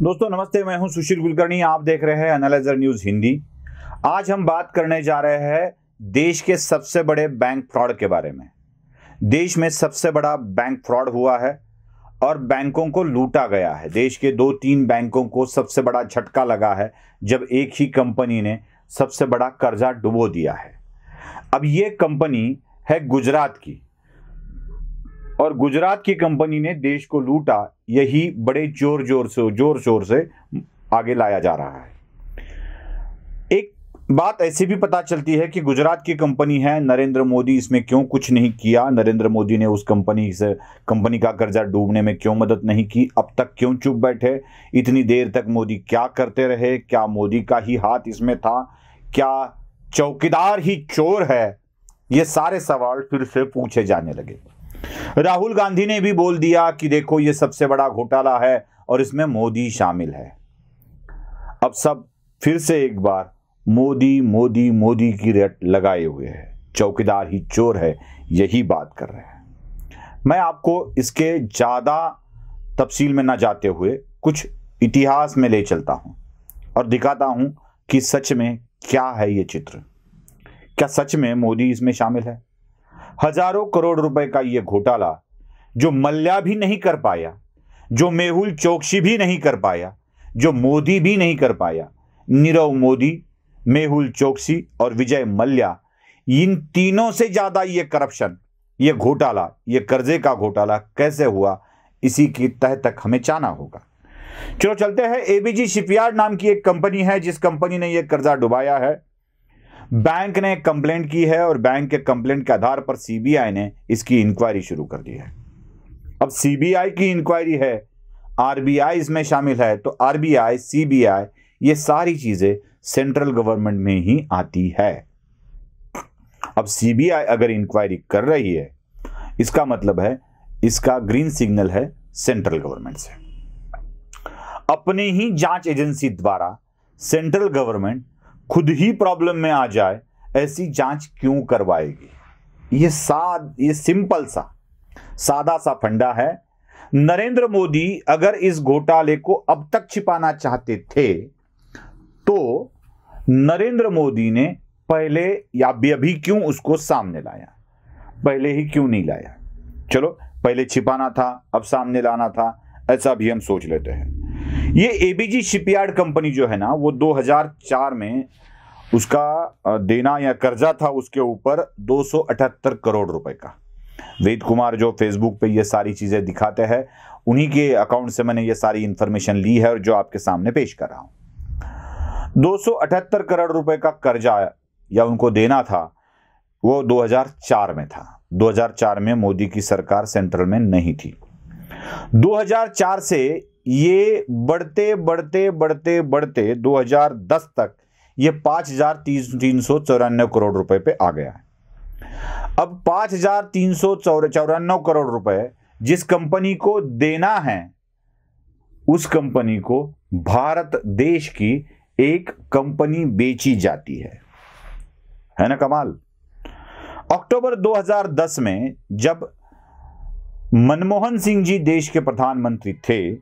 दोस्तों नमस्ते, मैं हूं सुशील कुलकर्णी। आप देख रहे हैं एनालाइजर न्यूज हिंदी। आज हम बात करने जा रहे हैं देश के सबसे बड़े बैंक फ्रॉड के बारे में। देश में सबसे बड़ा बैंक फ्रॉड हुआ है और बैंकों को लूटा गया है। देश के 2-3 बैंकों को सबसे बड़ा झटका लगा है जब एक ही कंपनी ने सबसे बड़ा कर्जा डुबो दिया है। अब ये कंपनी है गुजरात की और गुजरात की कंपनी ने देश को लूटा। यही बड़े जोर शोर से आगे लाया जा रहा है। एक बात ऐसी भी पता चलती है कि गुजरात की कंपनी है, नरेंद्र मोदी इसमें क्यों कुछ नहीं किया? नरेंद्र मोदी ने उस कंपनी का कर्जा डूबने में क्यों मदद नहीं की? अब तक क्यों चुप बैठे? इतनी देर तक मोदी क्या करते रहे? क्या मोदी का ही हाथ इसमें था? क्या चौकीदार ही चोर है? ये सारे सवाल फिर से पूछे जाने लगे। राहुल गांधी ने भी बोल दिया कि देखो ये सबसे बड़ा घोटाला है और इसमें मोदी शामिल है। अब सब फिर से एक बार मोदी मोदी मोदी की रट लगाए हुए हैं। चौकीदार ही चोर है, यही बात कर रहे हैं। मैं आपको इसके ज्यादा तफसील में ना जाते हुए कुछ इतिहास में ले चलता हूं और दिखाता हूं कि सच में क्या है ये चित्र। क्या सच में मोदी इसमें शामिल है? हजारों करोड़ रुपए का यह घोटाला जो मल्ल्या भी नहीं कर पाया, जो मेहुल चोकसी भी नहीं कर पाया, जो मोदी भी नहीं कर पाया, नीरव मोदी, मेहुल चोकसी और विजय मल्ल्या, इन तीनों से ज्यादा यह करप्शन, यह घोटाला, यह कर्जे का घोटाला कैसे हुआ, इसी की तह तक हमें जाना होगा। चलो चलते हैं। एबीजी शिपयार्ड नाम की एक कंपनी है जिस कंपनी ने यह कर्जा डुबाया है। बैंक ने कंप्लेंट की है और बैंक के कंप्लेंट के आधार पर सीबीआई ने इसकी इंक्वायरी शुरू कर दी है। अब सीबीआई की इंक्वायरी है, आरबीआई इसमें शामिल है, तो आरबीआई, सीबीआई, ये सारी चीजें सेंट्रल गवर्नमेंट में ही आती है। अब सीबीआई अगर इंक्वायरी कर रही है, इसका मतलब है इसका ग्रीन सिग्नल है सेंट्रल गवर्नमेंट से। अपनी ही जांच एजेंसी द्वारा सेंट्रल गवर्नमेंट खुद ही प्रॉब्लम में आ जाए, ऐसी जांच क्यों करवाएगी? ये सिंपल सा सादा सा फंडा है। नरेंद्र मोदी अगर इस घोटाले को अब तक छिपाना चाहते थे तो नरेंद्र मोदी ने पहले या अभी क्यों उसको सामने लाया? पहले ही क्यों नहीं लाया? चलो, पहले छिपाना था, अब सामने लाना था, ऐसा भी हम सोच लेते हैं। ये एबीजी शिपयार्ड कंपनी जो है ना, वो 2004 में उसका देना या कर्जा था उसके ऊपर 278 करोड़ रुपए का। वेद कुमार जो फेसबुक पे ये सारी चीजें दिखाते हैं, उन्हीं के अकाउंट से मैंने ये सारी इंफॉर्मेशन ली है और जो आपके सामने पेश कर रहा हूं। 278 करोड़ रुपए का कर्जा या उनको देना था, वो 2004 में था। 2004 में मोदी की सरकार सेंट्रल में नहीं थी। 2004 से ये बढ़ते 2010 तक ये 5,394 करोड़ रुपए पे आ गया है। अब 5,394 करोड़ रुपए जिस कंपनी को देना है, उस कंपनी को भारत देश की एक कंपनी बेची जाती है ना कमाल। अक्टूबर 2010 में जब मनमोहन सिंह जी देश के प्रधानमंत्री थे,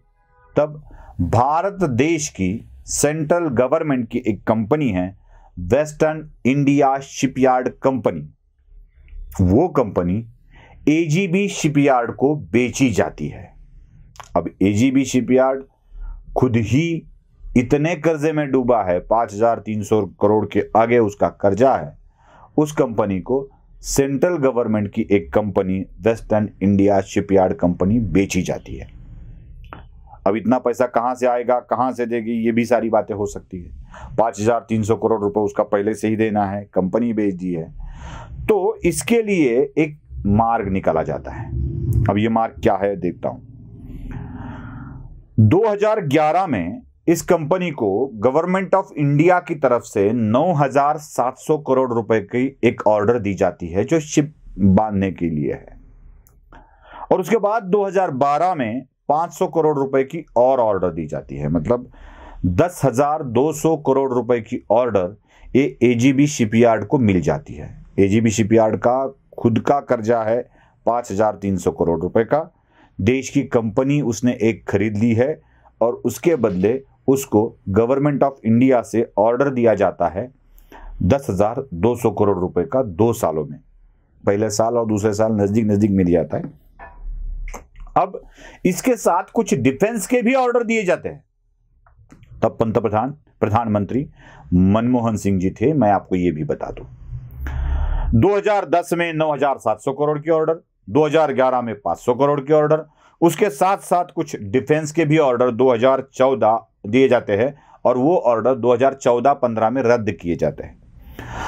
तब भारत देश की सेंट्रल गवर्नमेंट की एक कंपनी है वेस्टर्न इंडिया शिपयार्ड कंपनी। वो कंपनी एजीबी शिपयार्ड को बेची जाती है। अब एजीबी शिपयार्ड खुद ही इतने कर्जे में डूबा है, 5,300 करोड़ के आगे उसका कर्जा है। उस कंपनी को सेंट्रल गवर्नमेंट की एक company western India shipyard company बेची जाती है। अब इतना पैसा कहां से आएगा, कहां से देगी, ये भी सारी बातें हो सकती है। 5,300 करोड़ रुपए उसका पहले से ही देना है, कंपनी बेच दी है, तो इसके लिए एक मार्ग निकाला जाता है। अब ये मार्ग क्या है देखता हूं। 2011 में इस कंपनी को गवर्नमेंट ऑफ इंडिया की तरफ से 9,700 करोड़ रुपए की एक ऑर्डर दी जाती है जो शिप बांधने के लिए है। और उसके बाद 2012 में 500 करोड़ रुपए की और ऑर्डर दी जाती है। मतलब 10,200 करोड़ रुपए की ऑर्डर ये एजीबी शिपयार्ड को मिल जाती है। एजीबी शिपयार्ड का खुद का कर्जा है 5,300 करोड़ रुपए का। देश की कंपनी उसने एक खरीद ली है और उसके बदले उसको गवर्नमेंट ऑफ इंडिया से ऑर्डर दिया जाता है 10,200 करोड़ रुपए का 2 सालों में। पहले साल और दूसरे साल नजदीक नजदीक मिल जाता है। अब इसके साथ कुछ डिफेंस के भी ऑर्डर दिए जाते हैं। तब प्रधानमंत्री मनमोहन सिंह जी थे, मैं आपको यह भी बता दूं। 2010 में 9,700 करोड़ के ऑर्डर, 2011 में 500 करोड़ के ऑर्डर, उसके साथ साथ कुछ डिफेंस के भी ऑर्डर 2014 दिए जाते हैं और वो ऑर्डर 2014-15 में रद्द किए जाते हैं।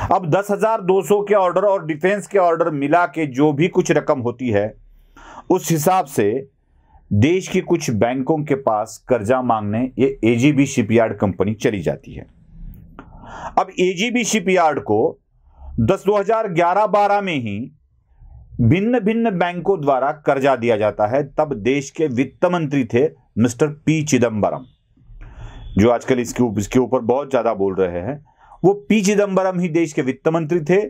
अब 10,200 के ऑर्डर और डिफेंस के ऑर्डर मिला के जो भी कुछ रकम होती है, उस हिसाब से देश की कुछ बैंकों के पास कर्जा मांगने ये एजीबी शिपयार्ड कंपनी चली जाती है। अब एजीबी शिपयार्ड को 2011-12 में ही भिन्न भिन्न बैंकों द्वारा कर्जा दिया जाता है। तब देश के वित्त मंत्री थे मिस्टर पी चिदम्बरम, जो आजकल इसके ऊपर बहुत ज्यादा बोल रहे हैं। वो पी चिदम्बरम ही देश के वित्त मंत्री थे।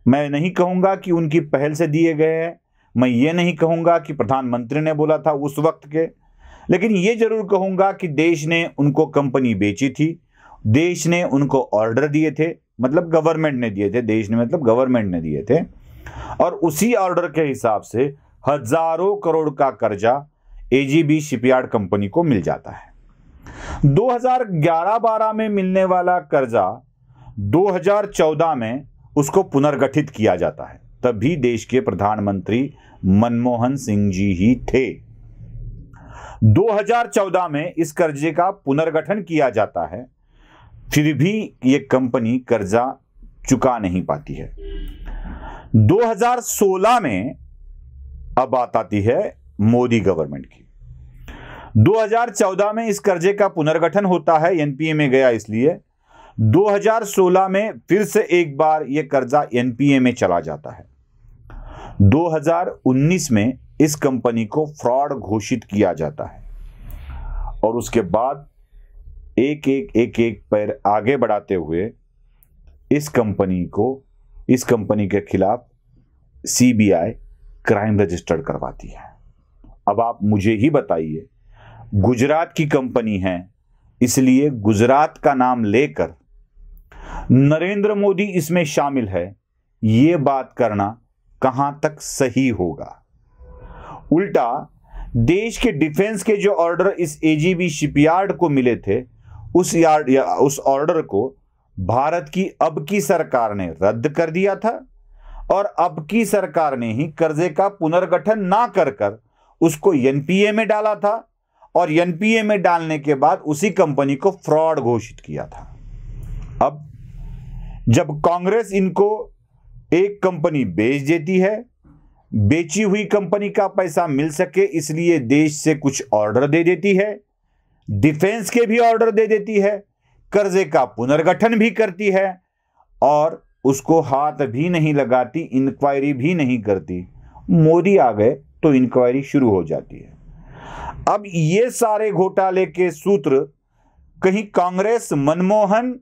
मैं नहीं कहूंगा कि उनकी पहल से दिए गए हैं, मैं ये नहीं कहूंगा कि प्रधानमंत्री ने बोला था उस वक्त के, लेकिन ये जरूर कहूंगा कि देश ने उनको कंपनी बेची थी, देश ने उनको ऑर्डर दिए थे, मतलब गवर्नमेंट ने दिए थे, देश ने मतलब गवर्नमेंट ने दिए थे, और उसी ऑर्डर के हिसाब से हजारों करोड़ का कर्जा एजीबी शिपयार्ड कंपनी को मिल जाता है। 2011-12 में मिलने वाला कर्जा 2014 में उसको पुनर्गठित किया जाता है। तभी देश के प्रधानमंत्री मनमोहन सिंह जी ही थे। 2014 में इस कर्जे का पुनर्गठन किया जाता है, फिर भी यह कंपनी कर्जा चुका नहीं पाती है। 2016 में अब बात आती है मोदी गवर्नमेंट की। 2014 में इस कर्जे का पुनर्गठन होता है, एनपीए में गया इसलिए। 2016 में फिर से एक बार यह कर्जा एनपीए में चला जाता है। 2019 में इस कंपनी को फ्रॉड घोषित किया जाता है और उसके बाद एक एक पैर आगे बढ़ाते हुए इस कंपनी के खिलाफ सीबीआई क्राइम रजिस्टर्ड करवाती है। अब आप मुझे ही बताइए, गुजरात की कंपनी है, इसलिए गुजरात का नाम लेकर नरेंद्र मोदी इसमें शामिल है, यह बात करना कहां तक सही होगा? उल्टा देश के डिफेंस के जो ऑर्डर इस एजीबी शिपयार्ड को मिले थे, उस ऑर्डर को भारत की अब की सरकार ने रद्द कर दिया था और अब की सरकार ने ही कर्जे का पुनर्गठन ना कर उसको एनपीए में डाला था और एनपीए में डालने के बाद उसी कंपनी को फ्रॉड घोषित किया था। अब जब कांग्रेस इनको एक कंपनी बेच देती है, बेची हुई कंपनी का पैसा मिल सके इसलिए देश से कुछ ऑर्डर दे देती है, डिफेंस के भी ऑर्डर दे देती है, कर्जे का पुनर्गठन भी करती है और उसको हाथ भी नहीं लगाती, इंक्वायरी भी नहीं करती। मोदी आ गए तो इंक्वायरी शुरू हो जाती है। अब ये सारे घोटाले के सूत्र कहीं कांग्रेस, मनमोहन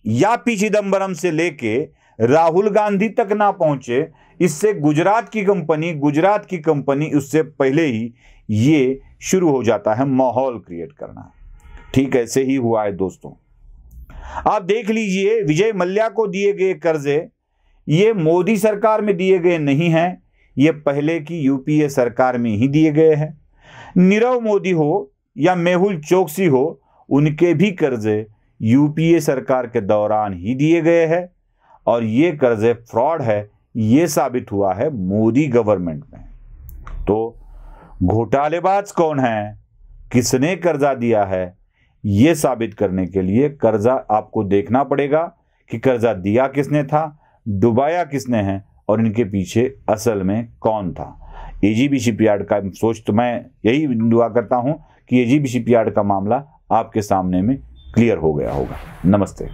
या पी चिदम्बरम से लेके राहुल गांधी तक ना पहुंचे, इससे गुजरात की कंपनी उससे पहले ही ये शुरू हो जाता है माहौल क्रिएट करना। ठीक ऐसे ही हुआ है दोस्तों। आप देख लीजिए, विजय मल्ल्या को दिए गए कर्जे ये मोदी सरकार में दिए गए नहीं हैं, ये पहले की यूपीए सरकार में ही दिए गए हैं। नीरव मोदी हो या मेहुल चोकसी हो, उनके भी कर्जे यूपीए सरकार के दौरान ही दिए गए हैं और ये कर्जे फ्रॉड है, ये साबित हुआ है मोदी गवर्नमेंट में। तो घोटालेबाज कौन है, किसने कर्जा दिया है, ये साबित करने के लिए कर्जा आपको देखना पड़ेगा कि कर्जा दिया किसने था, डुबाया किसने है और इनके पीछे असल में कौन था। एजीबी शिपयार्ड का सोच, तो मैं यही दुआ करता हूं कि एजीबी शिपयार्ड का मामला आपके सामने में क्लियर हो गया होगा। नमस्ते।